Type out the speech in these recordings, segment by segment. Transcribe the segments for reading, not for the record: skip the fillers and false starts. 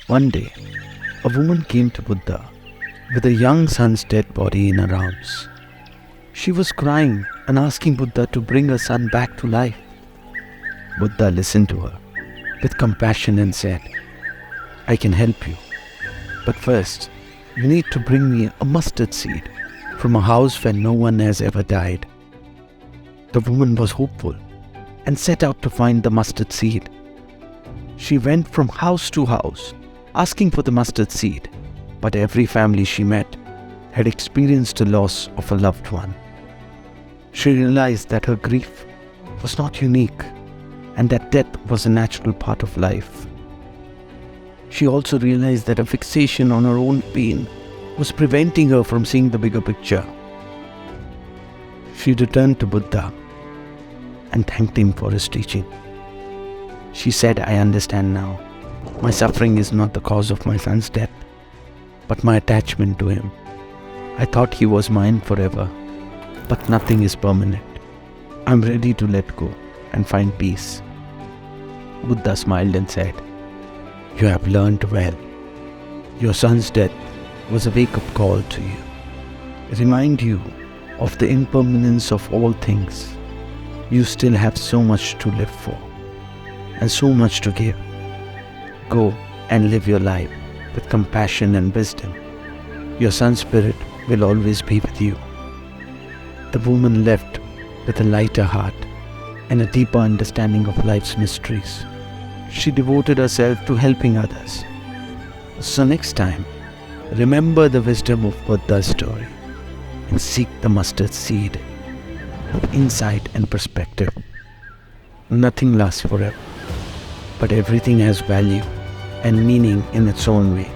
One day, a woman came to Buddha with a young son's dead body in her arms. She was crying and asking Buddha to bring her son back to life. Buddha listened to her with compassion and said, "I can help you, but first you need to bring me a mustard seed from a house where no one has ever died." The woman was hopeful and set out to find the mustard seed. She went from house to house asking for the mustard seed, but every family she met had experienced the loss of a loved one. She realized that her grief was not unique and that death was a natural part of life. She also realized that a fixation on her own pain was preventing her from seeing the bigger picture. She returned to Buddha and thanked him for his teaching. She said, "I understand now. My suffering is not the cause of my son's death, but my attachment to him. I thought he was mine forever, but nothing is permanent. I'm ready to let go and find peace." Buddha smiled and said, "You have learned well. Your son's death was a wake-up call to you. Remind you of the impermanence of all things. You still have so much to live for and so much to give. Go and live your life with compassion and wisdom. Your son's spirit will always be with you." The woman left with a lighter heart and a deeper understanding of life's mysteries. She devoted herself to helping others. So next time, remember the wisdom of Buddha's story and seek the mustard seed of insight and perspective. Nothing lasts forever, but everything has value and meaning in its own way.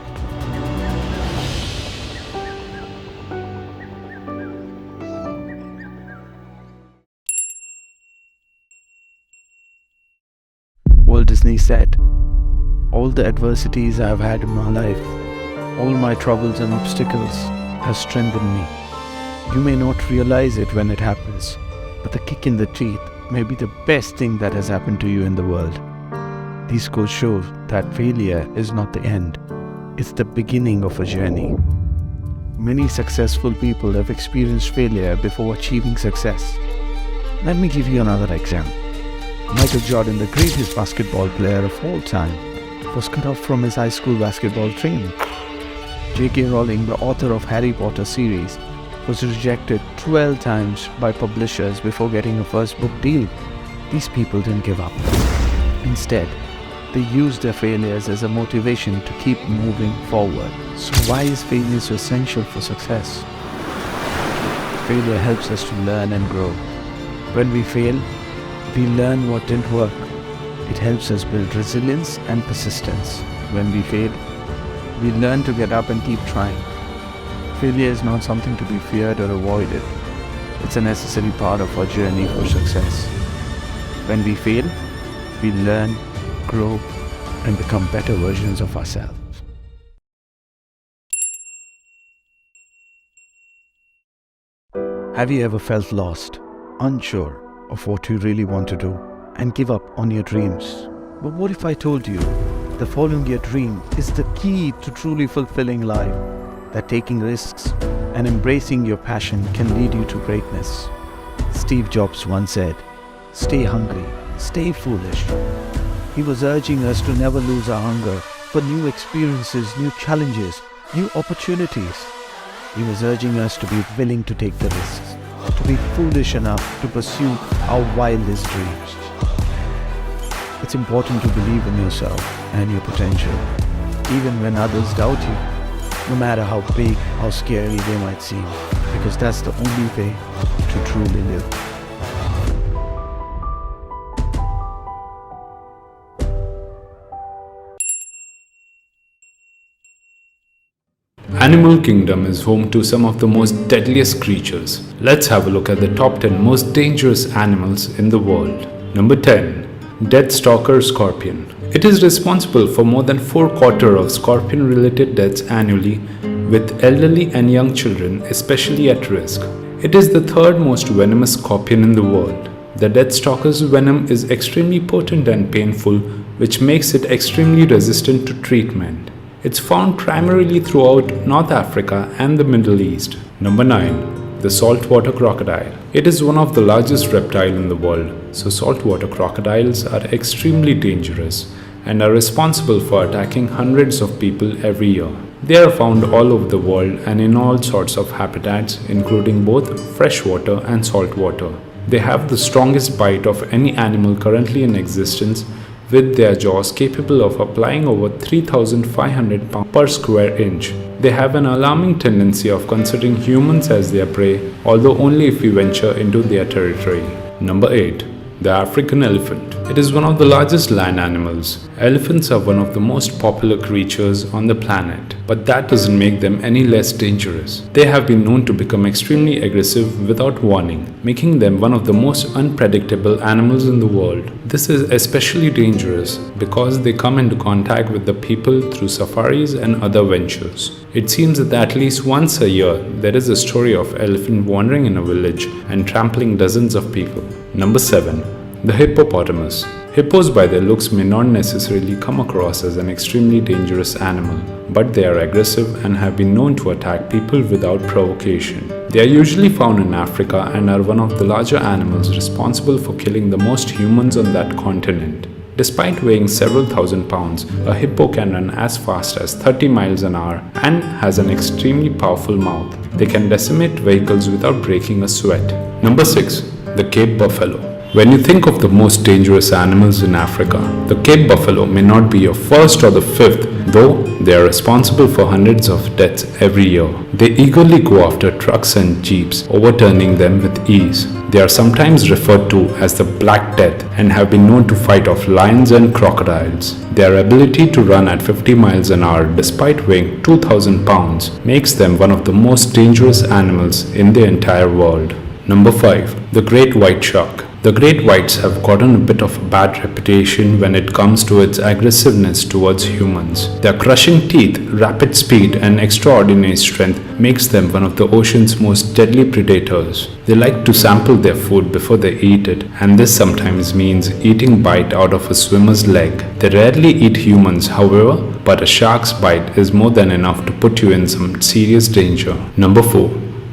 Walt Disney said, "All the adversities I have had in my life, all my troubles and obstacles have strengthened me. You may not realize it when it happens, but the kick in the teeth may be the best thing that has happened to you in the world." These quotes show that failure is not the end, it's the beginning of a journey. Many successful people have experienced failure before achieving success. Let me give you another example. Michael Jordan, the greatest basketball player of all time, was cut off from his high school basketball training. J.K. Rowling, the author of Harry Potter series, was rejected 12 times by publishers before getting a first book deal. These people didn't give up. Instead, they used their failures as a motivation to keep moving forward. So why is failure so essential for success? Failure helps us to learn and grow. When we fail, we learn what didn't work. It helps us build resilience and persistence. When we fail, we learn to get up and keep trying. Failure is not something to be feared or avoided. It's a necessary part of our journey for success. When we fail, we learn, grow, and become better versions of ourselves. Have you ever felt lost, unsure of what you really want to do, and give up on your dreams? But what if I told you that following your dream is the key to truly fulfilling life? That taking risks and embracing your passion can lead you to greatness. Steve Jobs once said, "Stay hungry, stay foolish." He was urging us to never lose our hunger for new experiences, new challenges, new opportunities. He was urging us to be willing to take the risks, to be foolish enough to pursue our wildest dreams. It's important to believe in yourself and your potential, even when others doubt you, no matter how big, how scary they might seem, because that's the only way to truly live. Animal Kingdom is home to some of the most deadliest creatures. Let's have a look at the top 10 most dangerous animals in the world. Number 10. Deathstalker Scorpion. It is responsible for more than 4/4 of scorpion-related deaths annually, with elderly and young children especially at risk. It is the third most venomous scorpion in the world. The Deathstalker's venom is extremely potent and painful, which makes it extremely resistant to treatment. It's found primarily throughout North Africa and the Middle East. Number 9. The saltwater crocodile. It is one of the largest reptiles in the world, so saltwater crocodiles are extremely dangerous and are responsible for attacking hundreds of people every year. They are found all over the world and in all sorts of habitats, including both freshwater and saltwater. They have the strongest bite of any animal currently in existence, with their jaws capable of applying over 3,500 pounds per square inch. They have an alarming tendency of considering humans as their prey, although only if we venture into their territory. Number 8. The African elephant. It is one of the largest land animals. Elephants are one of the most popular creatures on the planet, but that doesn't make them any less dangerous. They have been known to become extremely aggressive without warning, making them one of the most unpredictable animals in the world. This is especially dangerous because they come into contact with the people through safaris and other ventures. It seems that at least once a year, there is a story of elephant wandering in a village and trampling dozens of people. Number 7. The hippopotamus. Hippos by their looks may not necessarily come across as an extremely dangerous animal, but they are aggressive and have been known to attack people without provocation. They are usually found in Africa and are one of the larger animals responsible for killing the most humans on that continent. Despite weighing several thousand pounds, a hippo can run as fast as 30 miles an hour and has an extremely powerful mouth. They can decimate vehicles without breaking a sweat. Number 6. The Cape buffalo. When you think of the most dangerous animals in Africa, the Cape buffalo may not be your first or the fifth, though they are responsible for hundreds of deaths every year. They eagerly go after trucks and jeeps, overturning them with ease. They are sometimes referred to as the Black Death and have been known to fight off lions and crocodiles. Their ability to run at 50 miles an hour despite weighing 2,000 pounds makes them one of the most dangerous animals in the entire world. Number 5. The Great White Shark. The great whites have gotten a bit of a bad reputation when it comes to its aggressiveness towards humans. Their crushing teeth, rapid speed, and extraordinary strength makes them one of the ocean's most deadly predators. They like to sample their food before they eat it, and this sometimes means eating bite out of a swimmer's leg. They rarely eat humans, however, but a shark's bite is more than enough to put you in some serious danger. Number 4.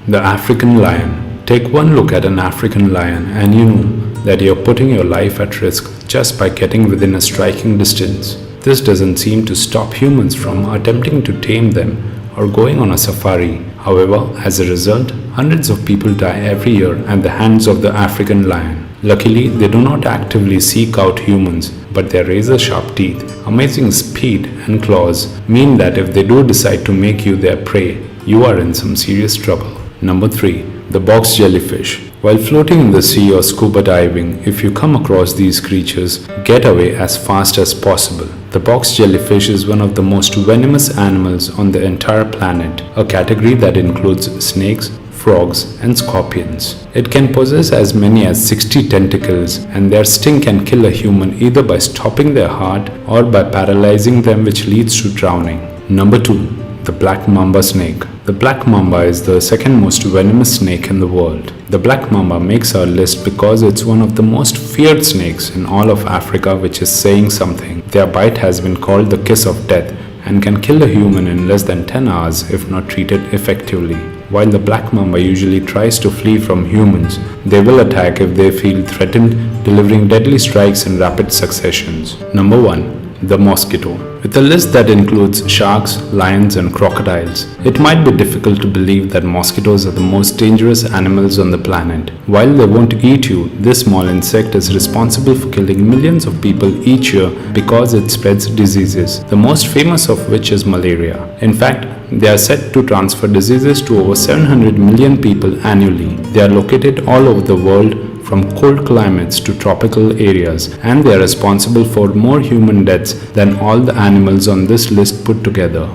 The African lion. Take one look at an African lion and you know that you're putting your life at risk just by getting within a striking distance. This doesn't seem to stop humans from attempting to tame them or going on a safari. However, as a result, hundreds of people die every year at the hands of the African lion. Luckily, they do not actively seek out humans, but their razor-sharp teeth, amazing speed, and claws mean that if they do decide to make you their prey, you are in some serious trouble. Number 3. The box jellyfish. While floating in the sea or scuba diving, if you come across these creatures, get away as fast as possible. The box jellyfish is one of the most venomous animals on the entire planet, a category that includes snakes, frogs, and scorpions. It can possess as many as 60 tentacles, and their sting can kill a human either by stopping their heart or by paralyzing them, which leads to drowning. Number 2. The black mamba snake. The black mamba is the second most venomous snake in the world. The black mamba makes our list because it's one of the most feared snakes in all of Africa, which is saying something. Their bite has been called the kiss of death and can kill a human in less than 10 hours if not treated effectively. While the black mamba usually tries to flee from humans, they will attack if they feel threatened, delivering deadly strikes in rapid successions. Number 1. The mosquito. With a list that includes sharks, lions and crocodiles, it might be difficult to believe that mosquitoes are the most dangerous animals on the planet. While they won't eat you, this small insect is responsible for killing millions of people each year because it spreads diseases, the most famous of which is malaria. In fact, they are said to transfer diseases to over 700 million people annually. They are located all over the world, from cold climates to tropical areas, and they are responsible for more human deaths than all the animals on this list put together.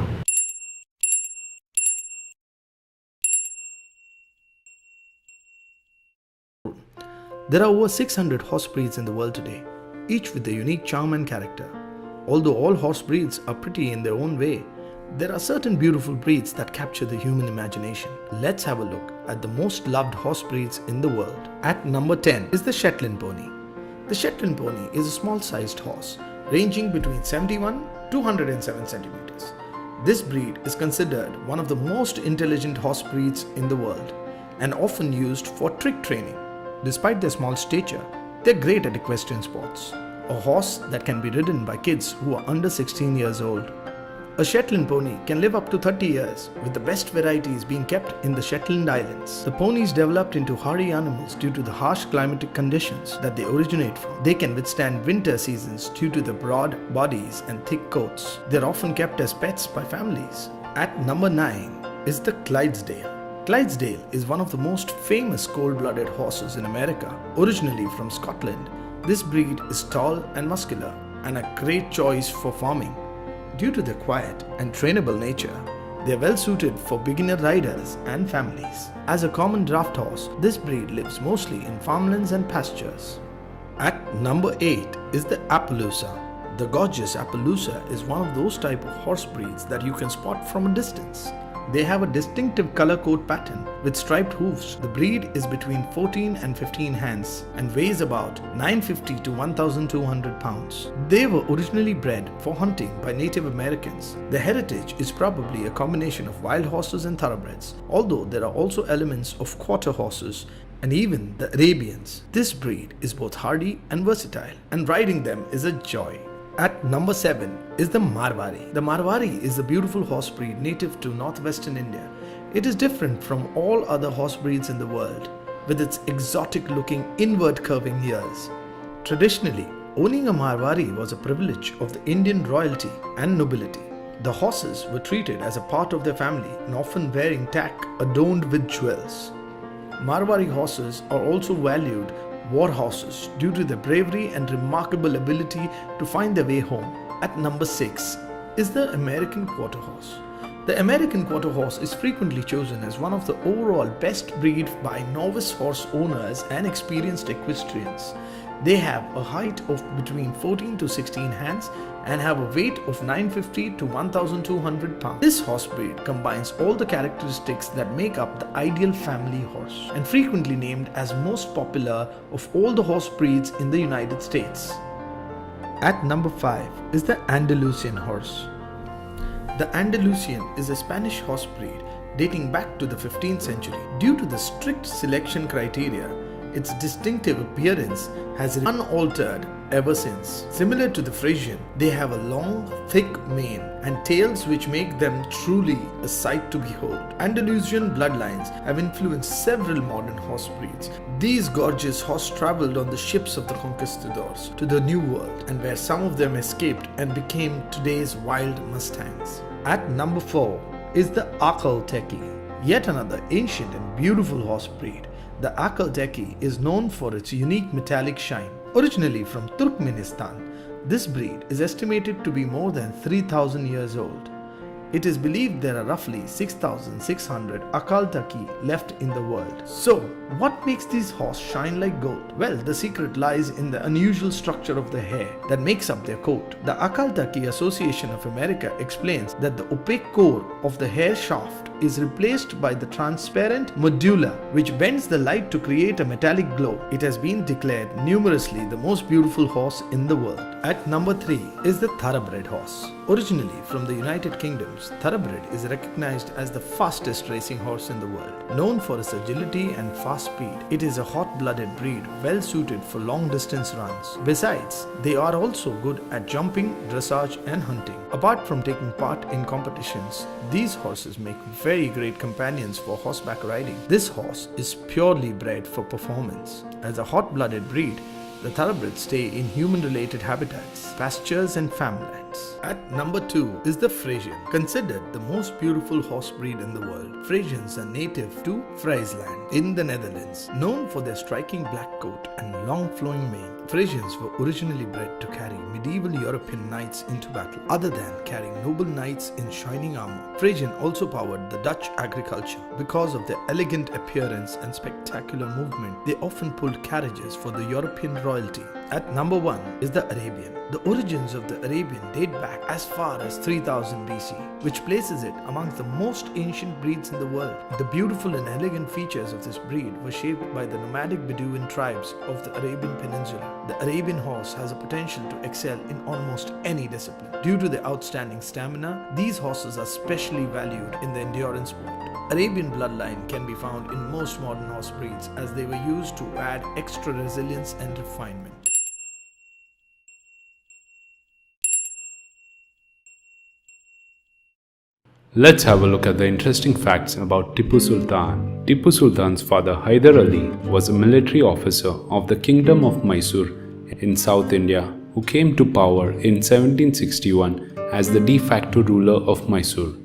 There are over 600 horse breeds in the world today, each with a unique charm and character. Although all horse breeds are pretty in their own way, there are certain beautiful breeds that capture the human imagination. Let's have a look at the most loved horse breeds in the world. At number 10 is the Shetland pony. The Shetland pony is a small-sized horse ranging between 71 to 107 centimeters. This breed is considered one of the most intelligent horse breeds in the world and often used for trick training. Despite their small stature, they're great at equestrian sports, a horse that can be ridden by kids who are under 16 years old. A Shetland pony can live up to 30 years, with the best varieties being kept in the Shetland Islands. The ponies developed into hardy animals due to the harsh climatic conditions that they originate from. They can withstand winter seasons due to their broad bodies and thick coats. They're often kept as pets by families. At number 9 is the Clydesdale. Clydesdale is one of the most famous cold-blooded horses in America. Originally from Scotland, this breed is tall and muscular and a great choice for farming. Due to their quiet and trainable nature, they are well suited for beginner riders and families. As a common draft horse, this breed lives mostly in farmlands and pastures. At number 8 is the Appaloosa. The gorgeous Appaloosa is one of those type of horse breeds that you can spot from a distance. They have a distinctive color coat pattern with striped hooves. The breed is between 14 and 15 hands and weighs about 950 to 1,200 pounds. They were originally bred for hunting by Native Americans. Their heritage is probably a combination of wild horses and thoroughbreds, although there are also elements of quarter horses and even the Arabians. This breed is both hardy and versatile, and riding them is a joy. At number 7 is the Marwari. The Marwari is a beautiful horse breed native to northwestern India. It is different from all other horse breeds in the world, with its exotic looking inward curving ears. Traditionally, owning a Marwari was a privilege of the Indian royalty and nobility. The horses were treated as a part of their family and often wearing tack adorned with jewels. Marwari horses are also valued war horses due to their bravery and remarkable ability to find their way home. At number 6 is the American Quarter Horse. The American Quarter Horse is frequently chosen as one of the overall best breed by novice horse owners and experienced equestrians. They have a height of between 14 to 16 hands and have a weight of 950 to 1,200 pounds. This horse breed combines all the characteristics that make up the ideal family horse and frequently named as most popular of all the horse breeds in the United States. At number 5 is the Andalusian horse. The Andalusian is a Spanish horse breed dating back to the 15th century. Due to the strict selection criteria, its distinctive appearance has remained unaltered ever since. Similar to the Frisian, they have a long, thick mane and tails which make them truly a sight to behold. Andalusian bloodlines have influenced several modern horse breeds. These gorgeous horses traveled on the ships of the conquistadors to the New World, and where some of them escaped and became today's wild mustangs. At number 4 is the Akhal-Teki, yet another ancient and beautiful horse breed. The Akhal-Teki is known for its unique metallic shine. Originally from Turkmenistan, this breed is estimated to be more than 3,000 years old. It is believed there are roughly 6,600 Akhal-Teki left in the world. So, what makes these horses shine like gold? Well, the secret lies in the unusual structure of the hair that makes up their coat. The Akhal-Teki Association of America explains that the opaque core of the hair shaft is replaced by the transparent medulla, which bends the light to create a metallic glow. It has been declared numerously the most beautiful horse in the world. At number 3 is the thoroughbred horse. Originally from the United Kingdoms, thoroughbred is recognized as the fastest racing horse in the world. Known for its agility and fast speed, it is a hot-blooded breed well suited for long-distance runs. Besides, they are also good at jumping, dressage and hunting. Apart from taking part in competitions, these horses make very great companions for horseback riding. This horse is purely bred for performance. As a hot-blooded breed, the thoroughbreds stay in human-related habitats, pastures and farmlands. At number 2 is the Frisian. Considered the most beautiful horse breed in the world, Frisians are native to Friesland in the Netherlands. Known for their striking black coat and long flowing mane, Frisians were originally bred to carry medieval European knights into battle. Other than carrying noble knights in shining armor, Frisian also powered the Dutch agriculture. Because of their elegant appearance and spectacular movement, they often pulled carriages for the European royalty. At number 1 is the Arabian. The origins of the Arabian date back as far as 3000 BC, which places it amongst the most ancient breeds in the world. The beautiful and elegant features of this breed were shaped by the nomadic Bedouin tribes of the Arabian Peninsula. The Arabian horse has a potential to excel in almost any discipline. Due to their outstanding stamina, these horses are specially valued in the endurance sport. Arabian bloodline can be found in most modern horse breeds as they were used to add extra resilience and refinement. Let's have a look at the interesting facts about Tipu Sultan. Tipu Sultan's father Hyder Ali was a military officer of the Kingdom of Mysore in South India who came to power in 1761 as the de facto ruler of Mysore.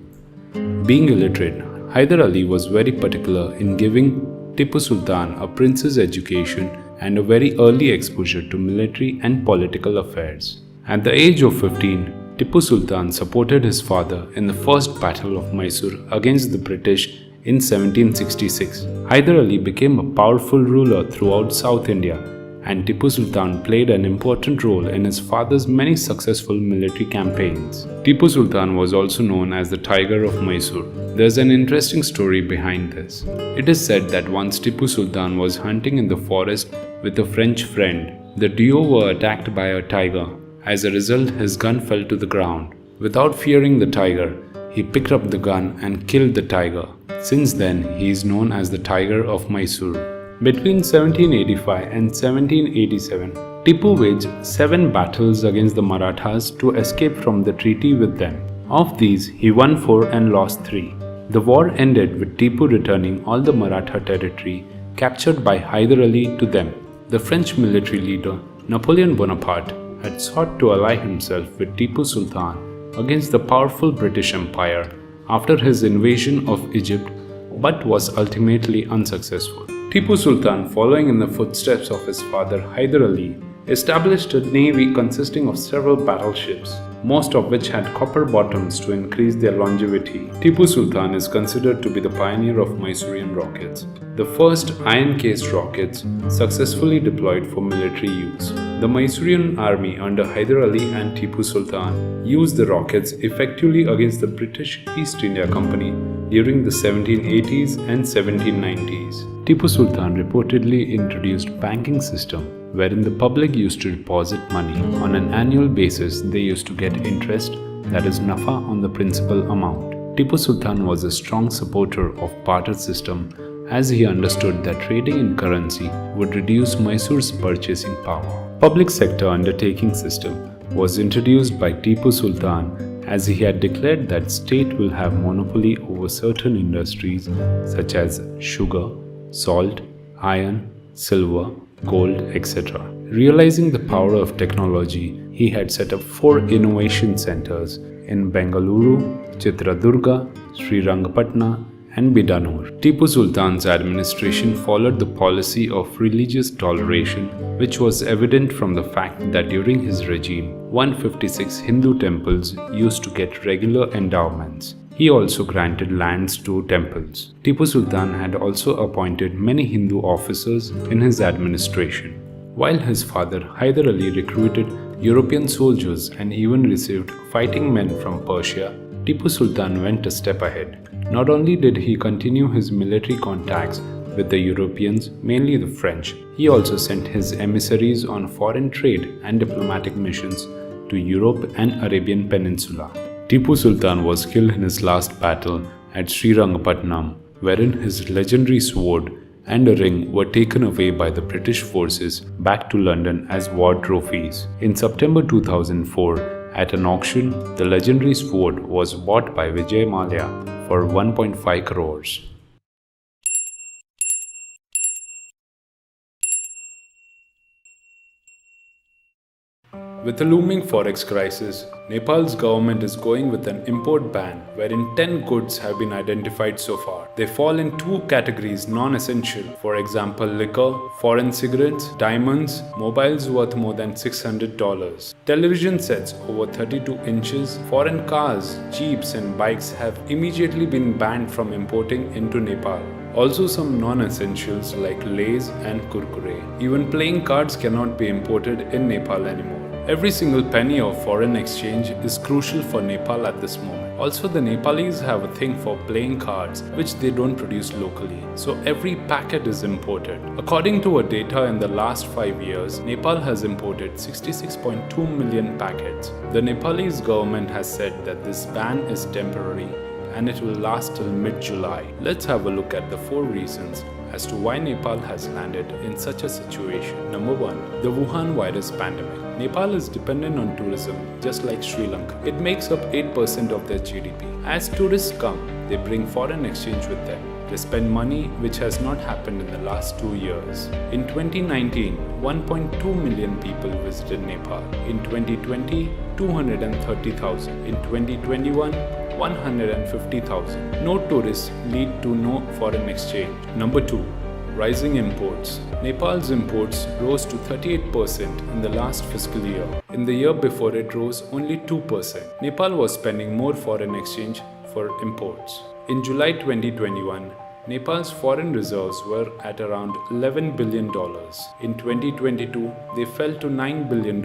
Being illiterate, Hyder Ali was very particular in giving Tipu Sultan a prince's education and a very early exposure to military and political affairs. At the age of 15, Tipu Sultan supported his father in the First Battle of Mysore against the British in 1766. Hyder Ali became a powerful ruler throughout South India, and Tipu Sultan played an important role in his father's many successful military campaigns. Tipu Sultan was also known as the Tiger of Mysore. There's an interesting story behind this. It is said that once Tipu Sultan was hunting in the forest with a French friend. The duo were attacked by a tiger. As a result, his gun fell to the ground. Without fearing the tiger, he picked up the gun and killed the tiger. Since then, he is known as the Tiger of Mysore. Between 1785 and 1787, Tipu waged 7 battles against the Marathas to escape from the treaty with them. Of these, he won 4 and lost 3. The war ended with Tipu returning all the Maratha territory captured by Hyder Ali to them. The French military leader, Napoleon Bonaparte, had sought to ally himself with Tipu Sultan against the powerful British Empire after his invasion of Egypt, but was ultimately unsuccessful. Tipu Sultan, following in the footsteps of his father Hyder Ali, established a navy consisting of several battleships, most of which had copper bottoms to increase their longevity. Tipu Sultan is considered to be the pioneer of Mysorean rockets, the first iron-cased rockets successfully deployed for military use. The Mysorean army under Hyder Ali and Tipu Sultan used the rockets effectively against the British East India Company during the 1780s and 1790s. Tipu Sultan reportedly introduced banking system wherein the public used to deposit money. On an annual basis, they used to get interest, that is nafa, on the principal amount. Tipu Sultan was a strong supporter of barter system as he understood that trading in currency would reduce Mysore's purchasing power. Public sector undertaking system was introduced by Tipu Sultan as he had declared that state will have monopoly over certain industries such as sugar, salt, iron, silver, gold, etc. Realizing the power of technology, he had set up 4 innovation centers in Bengaluru, Chitradurga, Srirangapatna, and Bidanur. Tipu Sultan's administration followed the policy of religious toleration, which was evident from the fact that during his regime, 156 Hindu temples used to get regular endowments. He also granted lands to temples. Tipu Sultan had also appointed many Hindu officers in his administration. While his father Hyder Ali recruited European soldiers and even received fighting men from Persia, Tipu Sultan went a step ahead. Not only did he continue his military contacts with the Europeans, mainly the French, he also sent his emissaries on foreign trade and diplomatic missions to Europe and Arabian Peninsula. Tipu Sultan was killed in his last battle at Srirangapatnam, wherein his legendary sword and a ring were taken away by the British forces back to London as war trophies. In September 2004, at an auction, the legendary sword was bought by Vijay Mallya for 1.5 crores. With the looming forex crisis, Nepal's government is going with an import ban wherein 10 goods have been identified so far. They fall in two categories non-essential, for example liquor, foreign cigarettes, diamonds, mobiles worth more than $600, television sets over 32 inches, foreign cars, jeeps and bikes have immediately been banned from importing into Nepal. Also some non-essentials like Lays and Kurkure. Even playing cards cannot be imported in Nepal anymore. Every single penny of foreign exchange is crucial for Nepal at this moment. Also, the Nepalese have a thing for playing cards, which they don't produce locally. So every packet is imported. According to our data in the last 5 years, Nepal has imported 66.2 million packets. The Nepalese government has said that this ban is temporary and it will last till mid-July. Let's have a look at the 4 reasons as to why Nepal has landed in such a situation. Number 1. The Wuhan virus pandemic. Nepal is dependent on tourism, just like Sri Lanka. It makes up 8% of their GDP. As tourists come, they bring foreign exchange with them. They spend money, which has not happened in the last 2 years. In 2019, 1.2 million people visited Nepal. In 2020, 230,000. In 2021, 150,000. No tourists lead to no foreign exchange. Number 2. Rising imports. Nepal's imports rose to 38% in the last fiscal year. In the year before, it rose only 2%. Nepal was spending more foreign exchange for imports. In July 2021, Nepal's foreign reserves were at around $11 billion. In 2022, they fell to $9 billion,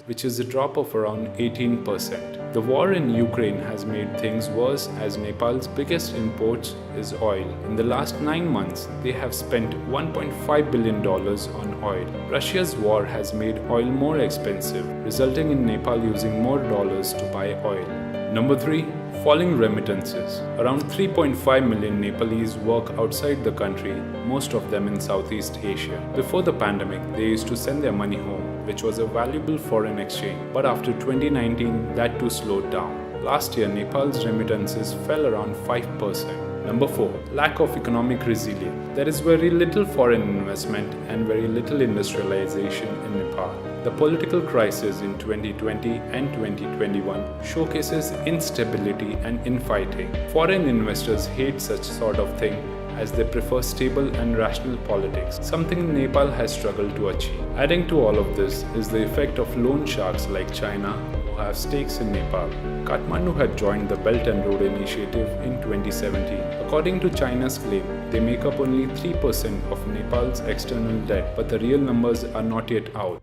which is a drop of around 18%. The war in Ukraine has made things worse as Nepal's biggest imports is oil. In the last 9 months, they have spent $1.5 billion on oil. Russia's war has made oil more expensive, resulting in Nepal using more dollars to buy oil. Number 3. Falling remittances. Around 3.5 million Nepalese work outside the country, most of them in Southeast Asia. Before the pandemic, they used to send their money home, which was a valuable foreign exchange. But after 2019, that too slowed down. Last year, Nepal's remittances fell around 5%. Number 4. Lack of economic resilience. There is very little foreign investment and very little industrialization in Nepal. The political crisis in 2020 and 2021 showcases instability and infighting. Foreign investors hate such sort of thing as they prefer stable and rational politics, something Nepal has struggled to achieve. Adding to all of this is the effect of loan sharks like China who have stakes in Nepal. Kathmandu had joined the Belt and Road Initiative in 2017. According to China's claim, they make up only 3% of Nepal's external debt, but the real numbers are not yet out.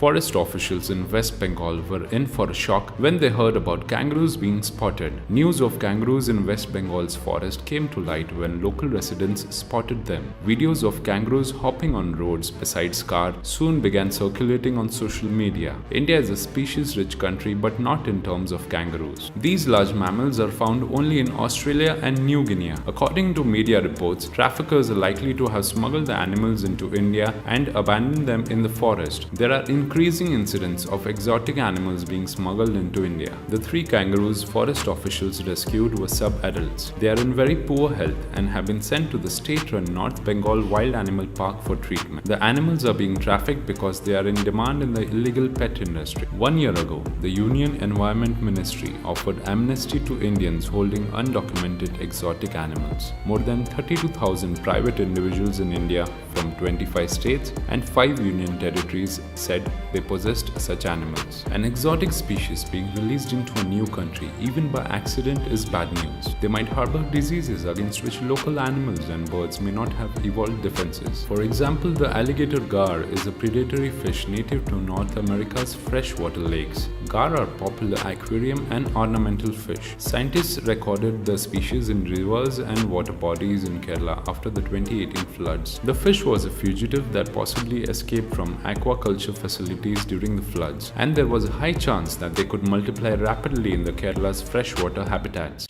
Forest officials in West Bengal were in for a shock when they heard about kangaroos being spotted. News of kangaroos in West Bengal's forest came to light when local residents spotted them. Videos of kangaroos hopping on roads beside cars soon began circulating on social media. India is a species-rich country, but not in terms of kangaroos. These large mammals are found only in Australia and New Guinea. According to media reports, traffickers are likely to have smuggled the animals into India and abandoned them in the forest. There are increasing incidents of exotic animals being smuggled into India. The 3 kangaroos forest officials rescued were sub-adults. They are in very poor health and have been sent to the state-run North Bengal Wild Animal Park for treatment. The animals are being trafficked because they are in demand in the illegal pet industry. 1 year ago, the Union Environment Ministry offered amnesty to Indians holding undocumented exotic animals. More than 32,000 private individuals in India from 25 states and 5 union territories said they possessed such animals. An exotic species being released into a new country, even by accident, is bad news. They might harbor diseases against which local animals and birds may not have evolved defenses. For example, the alligator gar is a predatory fish native to North America's freshwater lakes. Gar are popular aquarium and ornamental fish. Scientists recorded the species in rivers and water bodies in Kerala after the 2018 floods. The fish was a fugitive that possibly escaped from aquaculture facilities during the floods, and there was a high chance that they could multiply rapidly in the Kerala's freshwater habitats.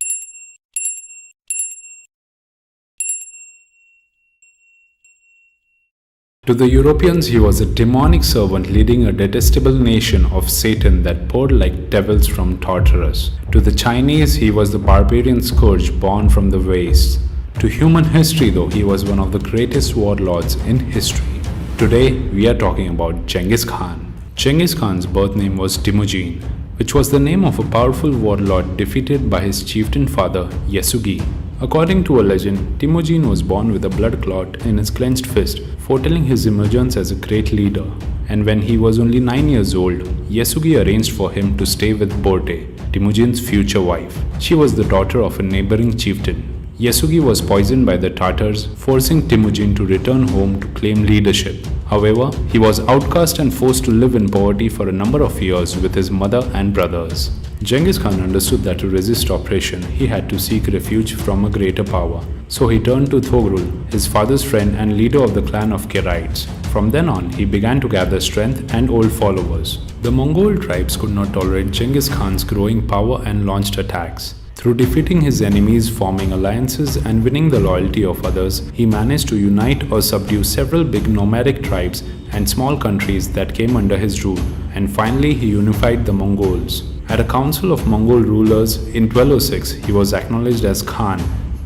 To the Europeans, he was a demonic servant leading a detestable nation of Satan that poured like devils from Tartarus. To the Chinese, he was the barbarian scourge born from the wastes. To human history, though, he was one of the greatest warlords in history. Today, we are talking about Genghis Khan. Genghis Khan's birth name was Temujin, which was the name of a powerful warlord defeated by his chieftain father, Yasugi. According to a legend, Temujin was born with a blood clot in his clenched fist, foretelling his emergence as a great leader. And when he was only 9 years old, Yasugi arranged for him to stay with Borte, Temujin's future wife. She was the daughter of a neighboring chieftain. Yasugi was poisoned by the Tatars, forcing Temujin to return home to claim leadership. However, he was outcast and forced to live in poverty for a number of years with his mother and brothers. Genghis Khan understood that to resist oppression, he had to seek refuge from a greater power. So he turned to Togrul, his father's friend and leader of the clan of Kerites. From then on, he began to gather strength and old followers. The Mongol tribes could not tolerate Genghis Khan's growing power and launched attacks. Through defeating his enemies, forming alliances, and winning the loyalty of others, he managed to unite or subdue several big nomadic tribes and small countries that came under his rule. And finally, he unified the Mongols. At a council of Mongol rulers in 1206, he was acknowledged as Khan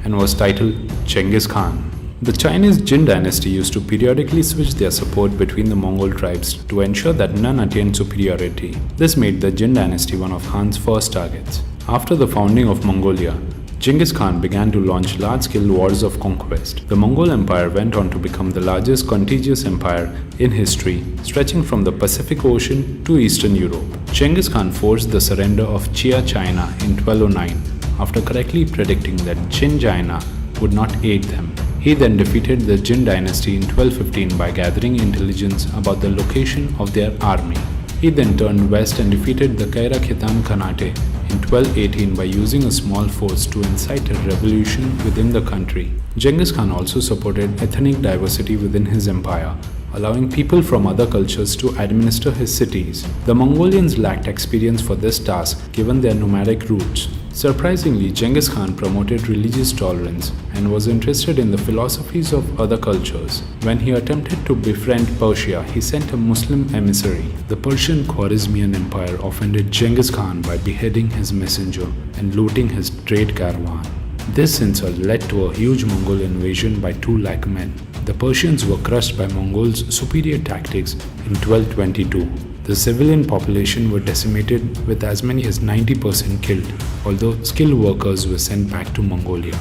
and was titled Genghis Khan. The Chinese Jin dynasty used to periodically switch their support between the Mongol tribes to ensure that none attained superiority. This made the Jin dynasty one of Khan's first targets. After the founding of Mongolia, Genghis Khan began to launch large-scale wars of conquest. The Mongol Empire went on to become the largest contiguous empire in history, stretching from the Pacific Ocean to Eastern Europe. Genghis Khan forced the surrender of Chia China in 1209, after correctly predicting that Jin China would not aid them. He then defeated the Jin dynasty in 1215 by gathering intelligence about the location of their army. He then turned west and defeated the Kaira Khitan Khanate in 1218 by using a small force to incite a revolution within the country. Genghis Khan also supported ethnic diversity within his empire, allowing people from other cultures to administer his cities. The Mongolians lacked experience for this task given their nomadic roots. Surprisingly, Genghis Khan promoted religious tolerance and was interested in the philosophies of other cultures. When he attempted to befriend Persia, he sent a Muslim emissary. The Persian Khwarezmian Empire offended Genghis Khan by beheading his messenger and looting his trade caravan. This insult led to a huge Mongol invasion by 2 lakh men. The Persians were crushed by Mongols' superior tactics in 1222. The civilian population were decimated with as many as 90% killed, although skilled workers were sent back to Mongolia.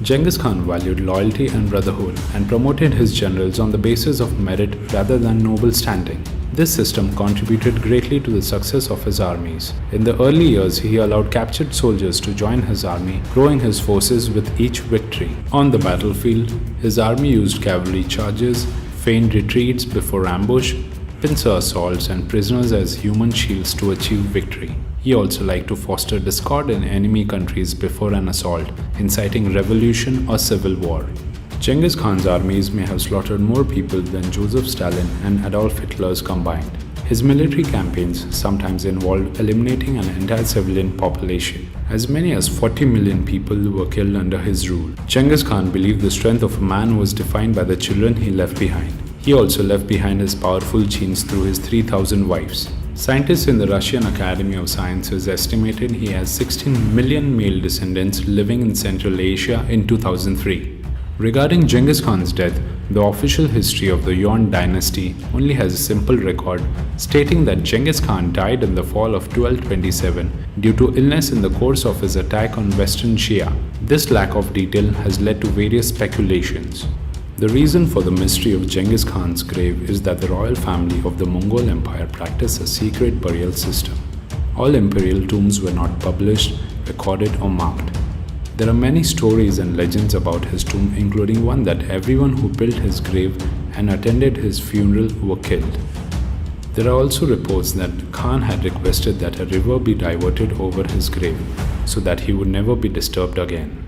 Genghis Khan valued loyalty and brotherhood and promoted his generals on the basis of merit rather than noble standing. This system contributed greatly to the success of his armies. In the early years, he allowed captured soldiers to join his army, growing his forces with each victory. On the battlefield, his army used cavalry charges, feigned retreats before ambush, pincer assaults, and prisoners as human shields to achieve victory. He also liked to foster discord in enemy countries before an assault, inciting revolution or civil war. Genghis Khan's armies may have slaughtered more people than Joseph Stalin and Adolf Hitler's combined. His military campaigns sometimes involved eliminating an entire civilian population. As many as 40 million people were killed under his rule. Genghis Khan believed the strength of a man was defined by the children he left behind. He also left behind his powerful genes through his 3,000 wives. Scientists in the Russian Academy of Sciences estimated he has 16 million male descendants living in Central Asia in 2003. Regarding Genghis Khan's death, the official history of the Yuan dynasty only has a simple record stating that Genghis Khan died in the fall of 1227 due to illness in the course of his attack on Western Xia. This lack of detail has led to various speculations. The reason for the mystery of Genghis Khan's grave is that the royal family of the Mongol Empire practiced a secret burial system. All imperial tombs were not published, recorded, or marked. There are many stories and legends about his tomb, including one that everyone who built his grave and attended his funeral were killed. There are also reports that Khan had requested that a river be diverted over his grave so that he would never be disturbed again.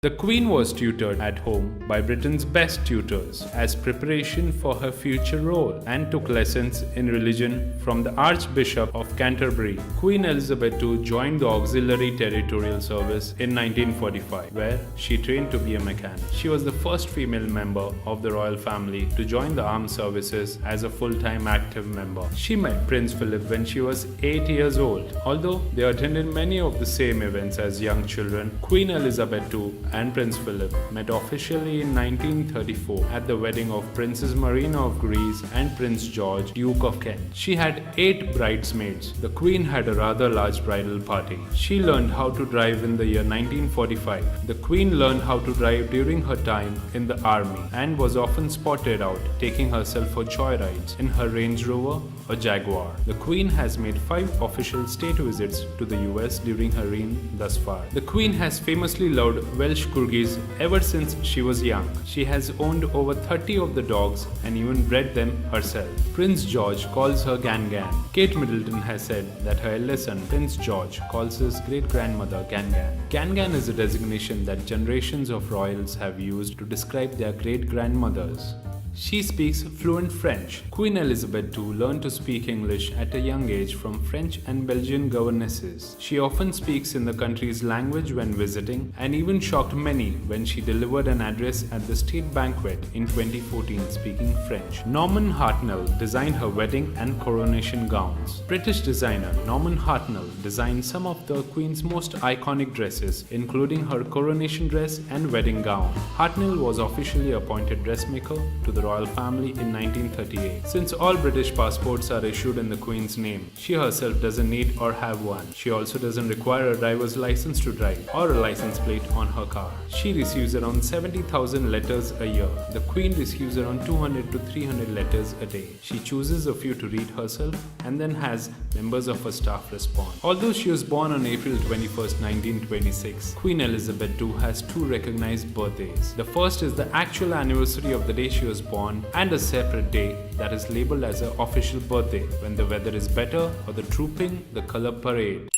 The Queen was tutored at home by Britain's best tutors as preparation for her future role and took lessons in religion from the Archbishop of Canterbury. Queen Elizabeth II joined the Auxiliary Territorial Service in 1945, where she trained to be a mechanic. She was the first female member of the royal family to join the armed services as a full-time active member. She met Prince Philip when she was 8 years old. Although they attended many of the same events as young children, Queen Elizabeth II and Prince Philip met officially in 1934 at the wedding of Princess Marina of Greece and Prince George, Duke of Kent. She had 8 bridesmaids. The Queen had a rather large bridal party. She learned how to drive in the year 1945. The Queen learned how to drive during her time in the army and was often spotted out taking herself for joyrides in her Range Rover or Jaguar. The Queen has made 5 official state visits to the US during her reign thus far. The Queen has famously loved Welsh Corgis ever since she was young. She has owned over 30 of the dogs and even bred them herself. Prince George calls her Gan Gan. Kate Middleton has said that her eldest son, Prince George, calls his great-grandmother Gan Gan. Gan Gan is a designation that generations of royals have used to describe their great-grandmothers. She speaks fluent French. Queen Elizabeth II learned to speak English at a young age from French and Belgian governesses. She often speaks in the country's language when visiting and even shocked many when she delivered an address at the state banquet in 2014 speaking French. Norman Hartnell designed her wedding and coronation gowns. British designer Norman Hartnell designed some of the Queen's most iconic dresses, including her coronation dress and wedding gown. Hartnell was officially appointed dressmaker to the royal family in 1938. Since all British passports are issued in the Queen's name, she herself doesn't need or have one. She also doesn't require a driver's license to drive or a license plate on her car. She receives around 70,000 letters a year. The Queen receives around 200 to 300 letters a day. She chooses a few to read herself and then has members of her staff respond. Although she was born on April 21st, 1926, Queen Elizabeth II has 2 recognized birthdays. The first is the actual anniversary of the day she was born, and a separate day that is labeled as her official birthday when the weather is better or the trooping the color parade.